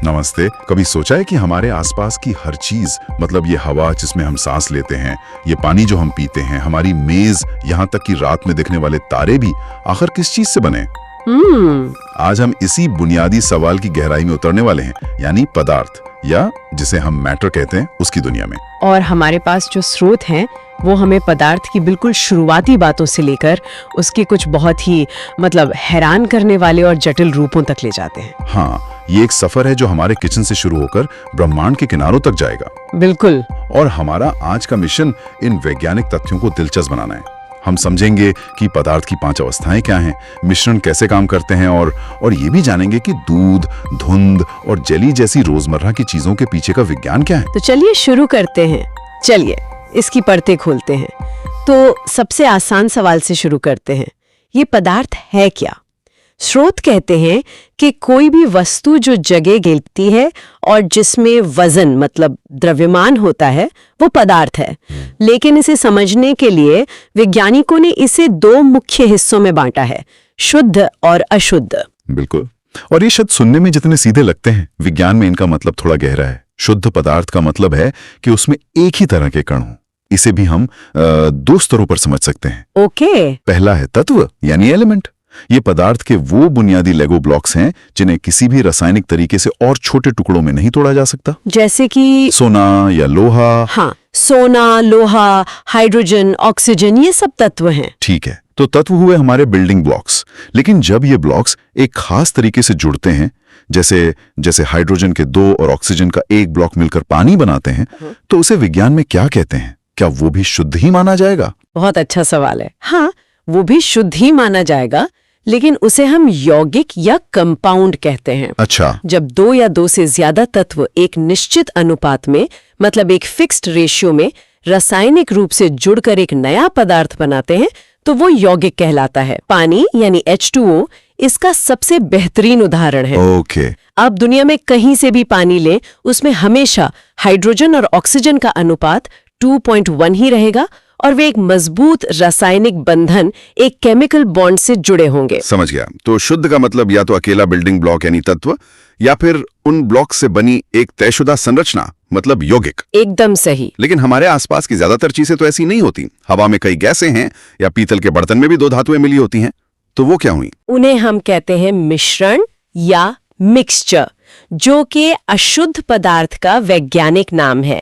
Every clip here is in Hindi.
नमस्ते। कभी सोचा है कि हमारे आसपास की हर चीज, मतलब ये हवा जिसमें हम सांस लेते हैं, ये पानी जो हम पीते हैं, हमारी मेज, यहाँ तक कि रात में दिखने वाले तारे भी आखिर किस चीज से बने? आज हम इसी बुनियादी सवाल की गहराई में उतरने वाले हैं, यानी पदार्थ, या जिसे हम मैटर कहते हैं, उसकी दुनिया में। और हमारे पास जो स्रोत हैं वो हमें पदार्थ की बिल्कुल शुरुआती बातों से लेकर उसके कुछ बहुत ही हैरान करने वाले और जटिल रूपों तक ले जाते हैं। हाँ, ये एक सफर है जो हमारे किचन से शुरू होकर ब्रह्मांड के किनारों तक जाएगा। बिल्कुल। और हमारा आज का मिशन इन वैज्ञानिक तथ्यों को दिलचस्प बनाना है। हम समझेंगे कि पदार्थ की 5 अवस्थाएं क्या हैं, मिश्रण कैसे काम करते हैं, और ये भी जानेंगे कि दूध, धुंध और जेली जैसी रोजमर्रा की चीजों के पीछे का विज्ञान क्या है। तो चलिए शुरू करते हैं। चलिए इसकी परतें खोलते हैं। तो सबसे आसान सवाल से शुरू करते हैं, ये पदार्थ है क्या? स्रोत कहते हैं कि कोई भी वस्तु जो जगह घेरती है और जिसमें वजन द्रव्यमान होता है वो पदार्थ है। लेकिन इसे समझने के लिए वैज्ञानिकों ने इसे 2 मुख्य हिस्सों में बांटा है, शुद्ध और अशुद्ध। बिल्कुल। और ये शब्द सुनने में जितने सीधे लगते हैं, विज्ञान में इनका मतलब थोड़ा गहरा है। शुद्ध पदार्थ का मतलब है कि उसमें एक ही तरह के कण हो। इसे भी हम 2 स्तरों पर समझ सकते हैं। ओके। पहला है तत्व, यानी एलिमेंट। ये पदार्थ के वो बुनियादी लेगो ब्लॉक्स हैं जिन्हें किसी भी रासायनिक तरीके से और छोटे टुकड़ों में नहीं तोड़ा जा सकता। जैसे कि सोना या लोहा। हाँ, सोना, लोहा, हाइड्रोजन, ऑक्सीजन, ये सब तत्व हैं। ठीक है, तो तत्व हुए हमारे बिल्डिंग ब्लॉक्स। लेकिन जब ये ब्लॉक्स एक खास तरीके से जुड़ते हैं, जैसे हाइड्रोजन के 2 और ऑक्सीजन का 1 ब्लॉक मिलकर पानी बनाते हैं, तो उसे विज्ञान में क्या कहते हैं? क्या वो भी शुद्ध ही माना जाएगा? बहुत अच्छा सवाल है। हाँ, वो भी शुद्ध ही माना जाएगा, लेकिन उसे हम यौगिक या कंपाउंड कहते हैं। अच्छा। जब 2 या 2 से ज्यादा तत्व एक निश्चित अनुपात में, एक फिक्स्ड रेशियो में रासायनिक रूप से जुड़कर एक नया पदार्थ बनाते हैं, तो वो यौगिक कहलाता है। पानी यानी H2O इसका सबसे बेहतरीन उदाहरण है। ओके। आप दुनिया में कहीं से भी पानी लें, उसमें हमेशा हाइड्रोजन और ऑक्सीजन का अनुपात 2.1 ही रहेगा, और वे एक मजबूत रासायनिक बंधन, एक केमिकल बॉन्ड से जुड़े होंगे। समझ गया। तो शुद्ध का मतलब या तो अकेला बिल्डिंग ब्लॉक यानी तत्व, या फिर उन ब्लॉक से बनी एक तयशुदा संरचना, मतलब यौगिक। एकदम सही। लेकिन हमारे आसपास की ज्यादातर चीजें तो ऐसी नहीं होती। हवा में कई गैसें हैं, या पीतल के बर्तन में भी 2 धातुएं मिली होती हैं। तो वो क्या हुई? उन्हें हम कहते हैं मिश्रण या मिक्सचर, जो कि अशुद्ध पदार्थ का वैज्ञानिक नाम है।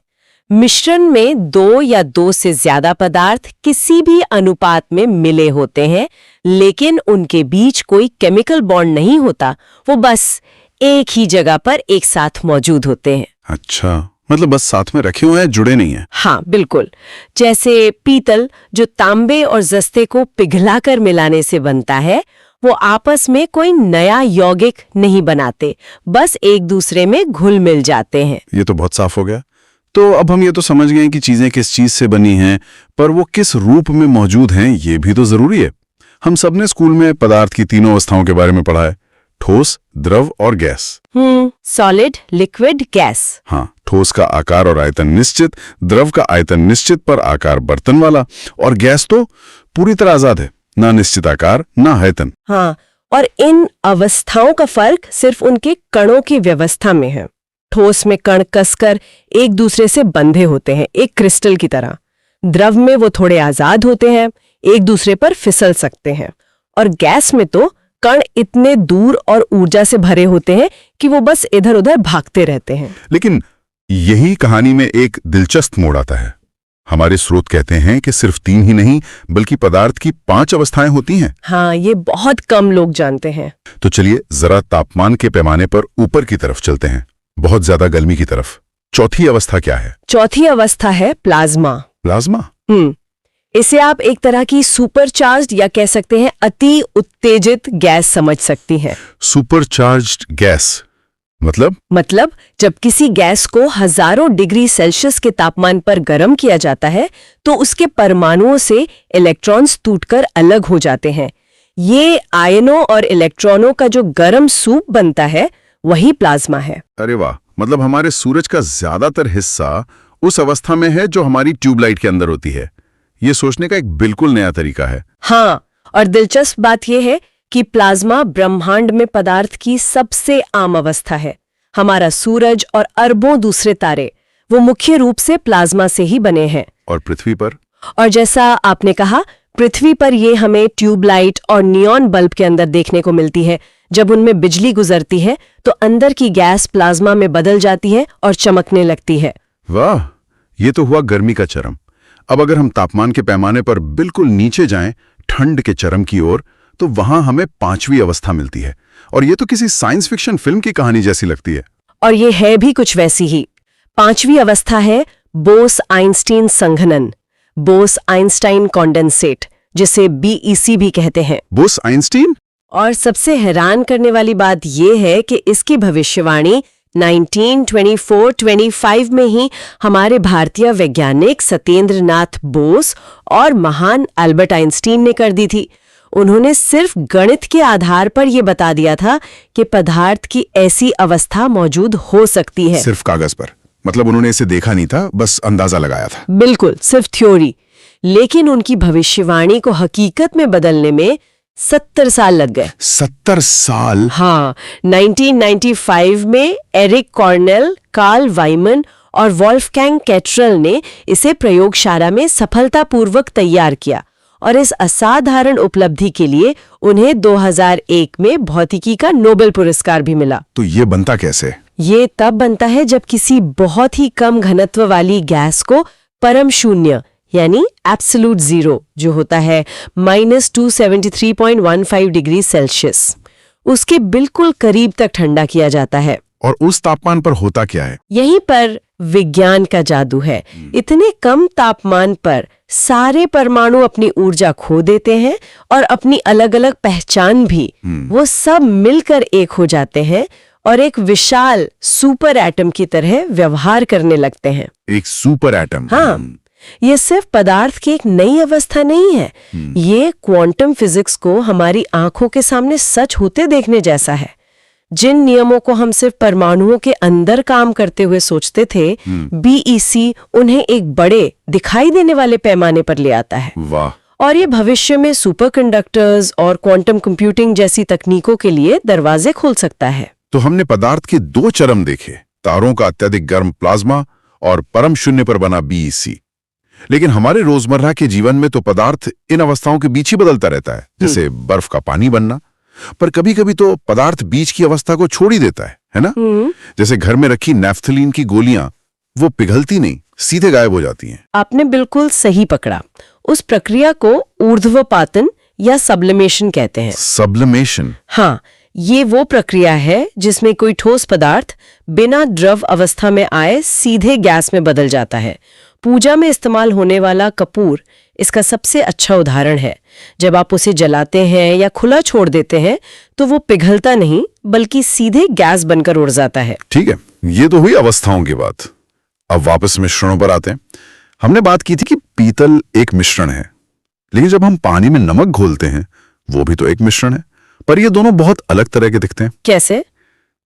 मिश्रण में 2 या 2 से ज्यादा पदार्थ किसी भी अनुपात में मिले होते हैं, लेकिन उनके बीच कोई केमिकल बॉन्ड नहीं होता। वो बस एक ही जगह पर एक साथ मौजूद होते हैं। अच्छा, मतलब बस साथ में रखे हुए हैं, जुड़े नहीं हैं। हाँ बिल्कुल। जैसे पीतल जो तांबे और जस्ते को पिघलाकर मिलाने से बनता है, वो आपस में कोई नया यौगिक नहीं बनाते, बस एक दूसरे में घुल मिल जाते हैं। ये तो बहुत साफ हो गया। तो अब हम ये तो समझ गए कि चीजें किस चीज से बनी हैं, पर वो किस रूप में मौजूद हैं ये भी तो जरूरी है। हम सबने स्कूल में पदार्थ की 3 अवस्थाओं के बारे में पढ़ा है, ठोस, द्रव और गैस। Solid, liquid, gas. हाँ, ठोस का आकार और आयतन निश्चित, द्रव का आयतन निश्चित पर आकार बर्तन वाला, और गैस तो पूरी तरह आजाद है, ना निश्चित आकार ना आयतन। हाँ, और इन अवस्थाओं का फर्क सिर्फ उनके कणों की व्यवस्था में है। ठोस में कण कसकर एक दूसरे से बंधे होते हैं, एक क्रिस्टल की तरह। द्रव में वो थोड़े आजाद होते हैं, एक दूसरे पर फिसल सकते हैं। और गैस में तो कण इतने दूर और ऊर्जा से भरे होते हैं कि वो बस इधर उधर भागते रहते हैं। लेकिन यही कहानी में एक दिलचस्प मोड़ आता है। हमारे स्रोत कहते हैं कि सिर्फ 3 ही नहीं, बल्कि पदार्थ की 5 अवस्थाएं होती हैं। हाँ, ये बहुत कम लोग जानते हैं। तो चलिए जरा तापमान के पैमाने पर ऊपर की तरफ चलते हैं, बहुत ज्यादा गर्मी की तरफ। चौथी अवस्था क्या है? चौथी अवस्था है प्लाज्मा। प्लाज्मा? इसे आप एक तरह की सुपरचार्ज्ड या कह सकते हैं अति उत्तेजित गैस समझ सकती हैं। सुपरचार्ज्ड गैस मतलब जब किसी गैस को हजारों डिग्री सेल्सियस के तापमान पर गर्म किया जाता है, तो उसके परमाणुओं से इलेक्ट्रॉन्स टूटकर अलग हो जाते हैं। ये आयनों और इलेक्ट्रॉनों का जो गर्म सूप बनता है, वही प्लाज्मा है। अरे वाह, मतलब हमारे सूरज का ज्यादातर हिस्सा उस अवस्था में है जो हमारी ट्यूबलाइट के अंदर होती है। ये सोचने का एक बिल्कुल नया तरीका है। हाँ, और दिलचस्प बात यह है कि प्लाज्मा ब्रह्मांड में पदार्थ की सबसे आम अवस्था है। हमारा सूरज और अरबों दूसरे तारे वो मुख्य रूप से प्लाज्मा से ही बने हैं। और पृथ्वी पर? और जैसा आपने कहा, पृथ्वी पर ये हमें ट्यूबलाइट और नियॉन बल्ब के अंदर देखने को मिलती है। जब उनमें बिजली गुजरती है तो अंदर की गैस प्लाज्मा में बदल जाती है और चमकने लगती है। वाह, ये तो हुआ गर्मी का चरम। अब अगर हम तापमान के पैमाने पर बिल्कुल नीचे जाएं, ठंड के चरम की ओर, तो वहां हमें 5वीं अवस्था मिलती है। और ये तो किसी साइंस फिक्शन फिल्म की कहानी जैसी लगती है। और ये है भी कुछ वैसी ही। 5वीं अवस्था है बोस-आइंस्टीन संघनन, बोस-आइंस्टाइन कॉन्डेंसेट, जिसे BEC भी कहते हैं। बोस-आइंस्टीन? और सबसे हैरान करने वाली बात यह है कि इसकी भविष्यवाणी 1924-25 में ही हमारे भारतीय वैज्ञानिक सत्येंद्र नाथ बोस और महान अल्बर्ट आइंस्टीन ने कर दी थी। उन्होंने सिर्फ गणित के आधार पर यह बता दिया था कि पदार्थ की ऐसी अवस्था मौजूद हो सकती है। सिर्फ कागज पर? मतलब उन्होंने इसे देखा नहीं था, बस अंदाजा लगाया था। बिल्कुल, सिर्फ थ्योरी। लेकिन उनकी भविष्यवाणी को हकीकत में बदलने में 70 साल लग गए। 70 साल? हाँ, 1995 में एरिक कॉर्नेल, कार्ल वाइमन और वॉल्फगैंग कैट्रल ने इसे प्रयोगशाला में सफलतापूर्वक तैयार किया और इस असाधारण उपलब्धि के लिए उन्हें 2001 में भौतिकी का नोबेल पुरस्कार भी मिला। तो ये बनता कैसे? ये तब बनता है जब किसी बहुत ही कम घनत्व वाली गैस को परम शून्य यानी एब्सोल्यूट जीरो, जो होता है -273.15 डिग्री सेल्सियस, उसके बिल्कुल करीब तक ठंडा किया जाता है। और उस तापमान पर होता क्या है? यहीं पर विज्ञान का जादू है। इतने कम तापमान पर सारे परमाणु अपनी ऊर्जा खो देते हैं और अपनी अलग अलग पहचान भी। वो सब मिलकर एक हो जाते हैं और एक विशाल सुपर एटम की तरह व्यवहार करने लगते हैं। एक सुपर एटम? हाँ, ये सिर्फ पदार्थ की एक नई अवस्था नहीं है, ये क्वांटम फिजिक्स को हमारी आंखों के सामने सच होते देखने जैसा है। जिन नियमों को हम सिर्फ परमाणुओं के अंदर काम करते हुए सोचते थे, BEC उन्हें एक बड़े दिखाई देने वाले पैमाने पर ले आता है। वाह! और ये भविष्य में सुपरकंडक्टर्स और क्वांटम कंप्यूटिंग जैसी तकनीकों के लिए दरवाजे खोल सकता है। तो हमने पदार्थ के 2 चरम देखे, तारों का अत्यधिक गर्म प्लाज्मा और परम शून्य पर बना BEC। लेकिन हमारे रोजमर्रा के जीवन में तो पदार्थ इन अवस्थाओं के बीच ही बदलता रहता है, जैसे बर्फ का पानी बनना। पर कभी-कभी तो पदार्थ बीच की अवस्था को छोड़ ही देता है ना? जैसे घर में रखी नैफ्थलीन की गोलियां, वो पिघलती नहीं, सीधे गायब हो जाती हैं। आपने बिल्कुल सही पकड़ा। उस प्रक्रिया को ऊर्ध्वपातन या सब्लिमेशन कहते हैं। सब्लिमेशन? हाँ, ये वो प्रक्रिया है जिसमें कोई ठोस पदार्थ बिना द्रव अवस्था में आए सीधे गैस में बदल जाता है। पूजा में इस्तेमाल होने वाला कपूर इसका सबसे अच्छा उदाहरण है। जब आप उसे जलाते हैं या खुला छोड़ देते हैं तो वो पिघलता नहीं, बल्कि सीधे गैस बनकर उड़ जाता है। ठीक है, ये तो हुई अवस्थाओं की बात। अब वापस मिश्रणों पर आते हैं। हमने बात की थी कि पीतल एक मिश्रण है, लेकिन जब हम पानी में नमक घोलते हैं, वो भी तो एक मिश्रण है। पर ये दोनों बहुत अलग तरह के दिखते हैं। कैसे?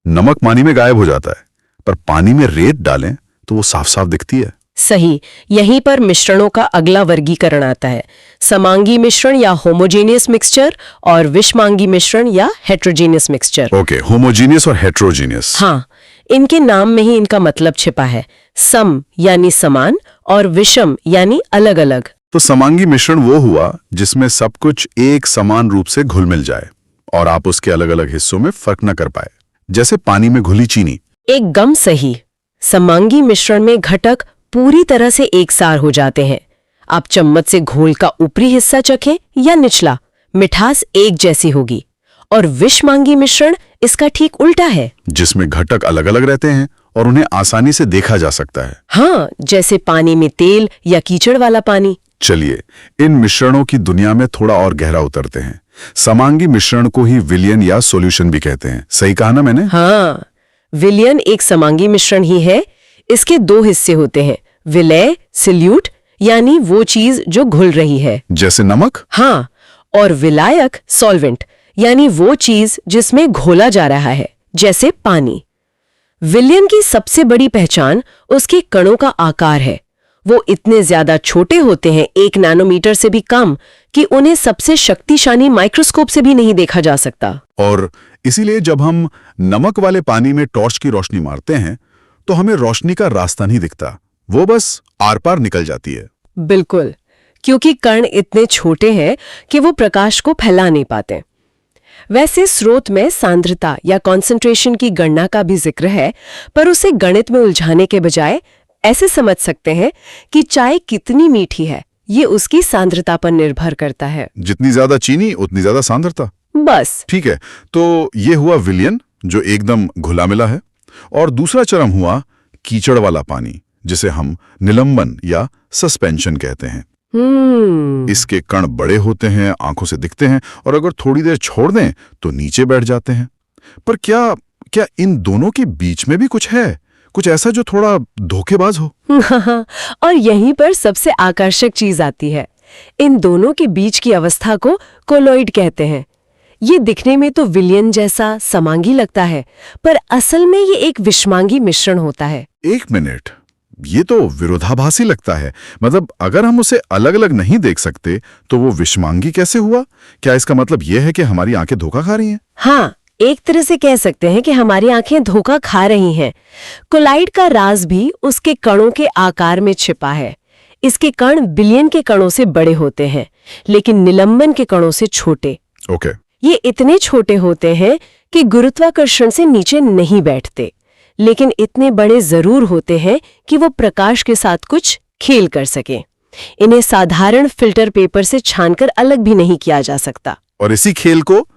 नमक पानी में गायब हो जाता है, पर पानी में रेत डालें तो वो साफ साफ दिखती है। सही, यहीं पर मिश्रणों का अगला वर्गीकरण आता है, समांगी मिश्रण या होमोजेनियस मिक्सचर और विषमांगी मिश्रण या हेट्रोजेनियस मिक्सचर। ओके, होमोजेनियस और हेट्रोजेनियस। हाँ, इनके नाम में ही इनका मतलब छिपा है। सम यानी समान और विषम यानी अलग अलग। तो समांगी मिश्रण वो हुआ जिसमें सब कुछ एक समान रूप से घुल मिल जाए और आप उसके अलग अलग हिस्सों में फर्क न कर पाए, जैसे पानी में घुली चीनी। एकदम सही। समांगी मिश्रण में घटक पूरी तरह से एकसार हो जाते हैं। आप चम्मच से घोल का ऊपरी हिस्सा चखें या निचला, मिठास एक जैसी होगी। और विषमांगी मिश्रण इसका ठीक उल्टा है, जिसमें घटक अलग अलग रहते हैं और उन्हें आसानी से देखा जा सकता है। हाँ, जैसे पानी में तेल या कीचड़ वाला पानी। चलिए इन मिश्रणों की दुनिया में थोड़ा और गहरा उतरते हैं। समांगी मिश्रण को ही विलयन या सॉल्यूशन भी कहते हैं, सही कहा ना मैंने? हाँ, विलयन एक समांगी मिश्रण ही है। इसके 2 हिस्से होते हैं, विलय सिल्यूट यानी वो चीज जो घुल रही है, जैसे नमक। हाँ, और विलायक सॉल्वेंट यानी वो चीज जिसमें घोला जा रहा है, जैसे पानी। विलयन की सबसे बड़ी पहचान उसके कणों का आकार है। वो इतने ज्यादा छोटे होते हैं, 1 नैनोमीटर से भी कम, कि उन्हें सबसे शक्तिशाली माइक्रोस्कोप से भी नहीं देखा जा सकता। और इसीलिए जब हम नमक वाले पानी में टॉर्च की रोशनी मारते हैं तो हमें रोशनी का रास्ता नहीं दिखता, वो बस आर पार निकल जाती है। बिल्कुल, क्योंकि कण इतने छोटे हैं कि वो प्रकाश को फैला नहीं पाते। वैसे स्रोत में सांद्रता या कॉन्सेंट्रेशन की गणना का भी जिक्र है, पर उसे गणित में उलझाने के बजाय ऐसे समझ सकते हैं कि चाय कितनी मीठी है ये उसकी सांद्रता पर निर्भर करता है। जितनी ज्यादा चीनी उतनी ज्यादा सांद्रता। बस ठीक है, तो ये हुआ विलयन जो एकदम घुला मिला है, और दूसरा चरम हुआ कीचड़ वाला पानी जिसे हम निलंबन या सस्पेंशन कहते हैं। इसके कण बड़े होते हैं, आंखों से दिखते हैं, और अगर थोड़ी देर छोड़ दें तो नीचे बैठ जाते हैं। पर क्या इन दोनों के बीच में भी कुछ है, कुछ ऐसा जो थोड़ा धोखेबाज हो? और यहीं पर सबसे आकर्षक चीज आती है। इन दोनों के बीच की अवस्था को कोलोइड कहते हैं। ये दिखने में तो विलयन जैसा समांगी लगता है, पर असल में ये एक विषमांगी मिश्रण होता है। एक मिनट, ये तो विरोधाभासी लगता है। मतलब अगर हम उसे अलग अलग नहीं देख सकते तो वो विषमांगी कैसे हुआ? क्या इसका मतलब यह है कि हमारी आंखें धोखा खा रही हैं? हाँ, एक तरह से कह सकते हैं कि हमारी आंखें धोखा खा रही हैं। कोलाइड का राज भी उसके कणों के आकार में छिपा है। इसके कण बिलियन के कणों से बड़े होते हैं, लेकिन निलंबन के कणों से छोटे। ओके। ये इतने छोटे होते हैं कि गुरुत्वाकर्षण से नीचे नहीं बैठते, लेकिन इतने बड़े जरूर होते हैं कि वो प्रकाश के साथ कुछ खेल कर सकें। इन्हें साधारण फिल्टर पेपर से छानकर अलग भी नहीं किया जा सकता। और इसी खेल को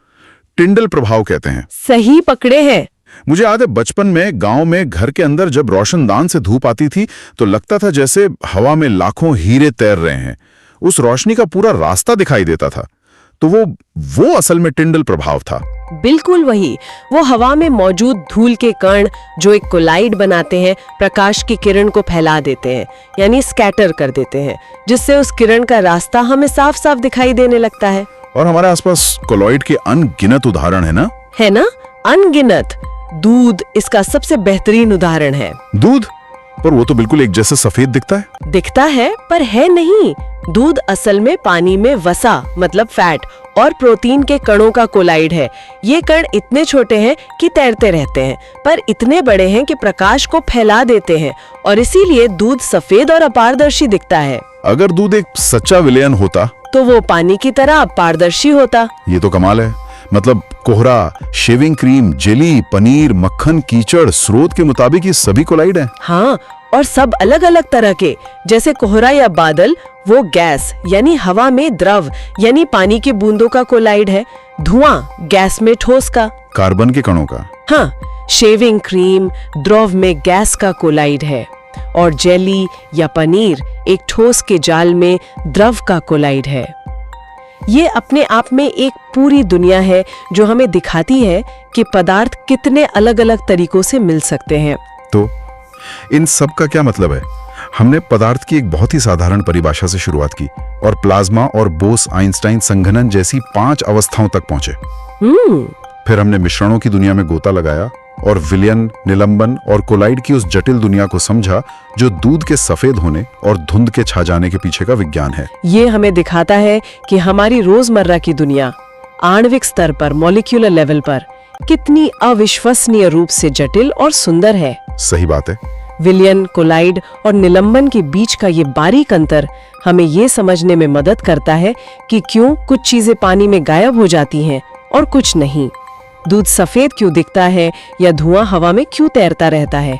टिंडल प्रभाव कहते हैं। सही पकड़े हैं। मुझे याद है बचपन में गांव में घर के अंदर जब रोशनदान से धूप आती थी तो लगता था जैसे हवा में लाखों हीरे तैर रहे हैं। उस रोशनी का पूरा रास्ता दिखाई देता था। तो वो असल में टिंडल प्रभाव था। बिल्कुल वही। वो हवा में मौजूद धूल के कण जो एक कोलाइड बनाते हैं, प्रकाश की किरण को फैला देते हैं, यानी स्कैटर कर देते हैं, जिससे उस किरण का रास्ता हमें साफ साफ दिखाई देने लगता है। और हमारे आसपास कोलॉइड के अनगिनत उदाहरण है ना? अनगिनत। दूध इसका सबसे बेहतरीन उदाहरण है। दूध? पर वो तो बिल्कुल एक जैसे सफेद दिखता है। पर है नहीं। दूध असल में पानी में वसा मतलब फैट और प्रोटीन के कणों का कोलाइड है। ये कण इतने छोटे हैं कि तैरते रहते हैं, पर इतने बड़े हैं कि प्रकाश को फैला देते हैं, और इसीलिए दूध सफेद और अपारदर्शी दिखता है। अगर दूध एक सच्चा विलयन होता तो वो पानी की तरह पारदर्शी होता। ये तो कमाल है। मतलब कोहरा, शेविंग क्रीम, जेली, पनीर, मक्खन, कीचड़, स्रोत के मुताबिक ये सभी कोलाइड हैं। हाँ, और सब अलग अलग तरह के। जैसे कोहरा या बादल, वो गैस यानी हवा में द्रव यानी पानी की बूंदों का कोलाइड है। धुआं गैस में ठोस का, कार्बन के कणों का। हाँ, शेविंग क्रीम द्रव में गैस का कोलाइड है, और जेली या पनीर एक ठोस के जाल में द्रव का कोलाइड है। ये अपने आप में एक पूरी दुनिया है जो हमें दिखाती है कि पदार्थ कितने अलग अलग तरीकों से मिल सकते हैं। तो इन सब का क्या मतलब है? हमने पदार्थ की एक बहुत ही साधारण परिभाषा से शुरुआत की और प्लाज्मा और बोस-आइंस्टाइन संघनन जैसी 5 अवस्थाओं तक पहुंचे। फिर हमने मिश्रणों की दुनिया में गोता लगाया और विलयन, निलंबन और कोलाइड की उस जटिल दुनिया को समझा जो दूध के सफेद होने और धुंध के छा जाने के पीछे का विज्ञान है। ये हमें दिखाता है कि हमारी रोजमर्रा की दुनिया आणविक स्तर पर, मॉलिक्यूलर लेवल पर कितनी अविश्वसनीय रूप से जटिल और सुंदर है। सही बात है। विलयन, कोलाइड और निलंबन के बीच का ये बारीक अंतर हमें ये समझने में मदद करता है कि क्यों कुछ चीजें पानी में गायब हो जाती हैं और कुछ नहीं। दूध सफेद क्यों दिखता है या धुआं हवा में क्यों तैरता रहता है।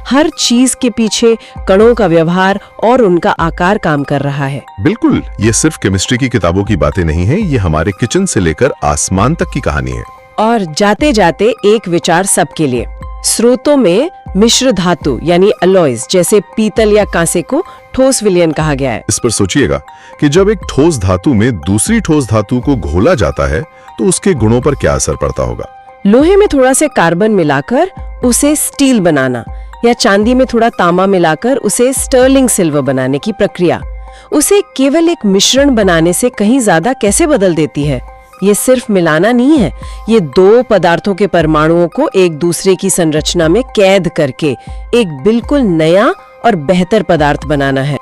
हर चीज के पीछे कणों का व्यवहार और उनका आकार काम कर रहा है। बिल्कुल, ये सिर्फ केमिस्ट्री की किताबों की बातें नहीं है, ये हमारे किचन से लेकर आसमान तक की कहानी है। और जाते जाते एक विचार सबके लिए। स्रोतों में मिश्र धातु यानी अलॉयज जैसे पीतल या कांसे को ठोस विलयन कहा गया है। इस पर सोचिएगा कि जब एक ठोस धातु में दूसरी ठोस धातु को घोला जाता है तो उसके गुणों पर क्या असर पड़ता होगा। लोहे में थोड़ा से कार्बन मिलाकर उसे स्टील बनाना या चांदी में थोड़ा तांबा मिलाकर उसे स्टर्लिंग सिल्वर बनाने की प्रक्रिया उसे केवल एक मिश्रण बनाने से कहीं ज्यादा कैसे बदल देती है। ये सिर्फ मिलाना नहीं है, ये 2 पदार्थों के परमाणुओं को एक दूसरे की संरचना में कैद करके एक बिल्कुल नया और बेहतर पदार्थ बनाना है।